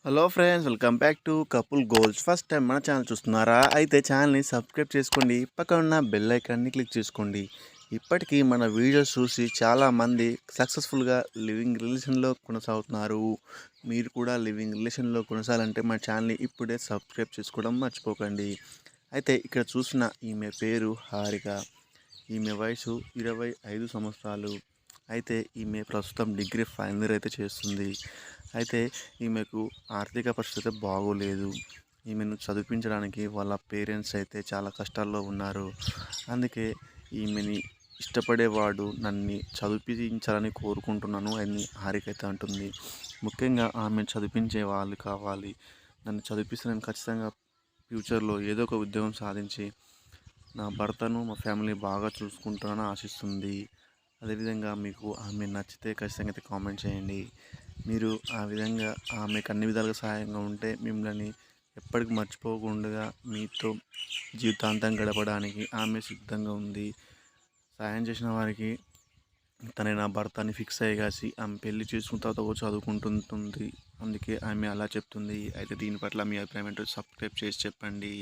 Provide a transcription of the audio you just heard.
Hello friends, welcome back to couple goals. First time మన channel చూస్తున్నారా? అయితే ఛానల్ని సబ్స్క్రైబ్ చేసుకోండి, పక్కన ఉన్న బెల్ ఐకాన్ని క్లిక్ చేసుకోండి. ఇప్పటికీ మన వీడియోస్ చూసి చాలామంది సక్సెస్ఫుల్గా లివింగ్ రిలేషన్లో కొనసాగుతున్నారు. మీరు కూడా లివింగ్ రిలేషన్లో కొనసాగాలంటే మన ఛానల్ని ఇప్పుడే సబ్స్క్రైబ్ చేసుకోవడం మర్చిపోకండి. అయితే ఇక్కడ చూసిన ఈమె పేరు హారిక. ఈమె వయసు 25 సంవత్సరాలు. అయితే ఈమె ప్రస్తుతం డిగ్రీ ఫైనల్ ఇయర్ అయితే చేస్తుంది. అయితే ఈమెకు ఆర్థిక పరిస్థితి బాగోలేదు. ఈమెను చదివించడానికి వాళ్ళ పేరెంట్స్ అయితే చాలా కష్టాల్లో ఉన్నారు. అందుకే ఈమెని ఇష్టపడేవాడు నన్ను చదివించాలని కోరుకుంటున్నాను అని హారిక అయితే అంటుంది. ముఖ్యంగా ఆమె చదివించే వాళ్ళు కావాలి. నన్ను చదివిస్తే నేను ఖచ్చితంగా ఫ్యూచర్లో ఏదో ఒక ఉద్యోగం సాధించి నా భర్తను మా ఫ్యామిలీ బాగా చూసుకుంటానని ఆశిస్తుంది. అదేవిధంగా మీకు ఆమె నచ్చితే ఖచ్చితంగా అయితే కామెంట్ చేయండి. మీరు ఆ విధంగా ఆమెకు అన్ని విధాలుగా సహాయంగా ఉంటే మిమ్మల్ని ఎప్పటికి మర్చిపోకుండా మీతో జీవితాంతం గడపడానికి ఆమె సిద్ధంగా ఉంది. సహాయం చేసిన వారికి తనే నా భర్త అని ఫిక్స్ అయ్యేసి ఆమె పెళ్లి చేసుకున్న తర్వాత కూడా చదువుకుంటుంటుంది. అందుకే ఆమె అలా చెప్తుంది. అయితే దీని పట్ల మీ అభిప్రాయం ఏంటో సబ్స్క్రైబ్ చేసి చెప్పండి.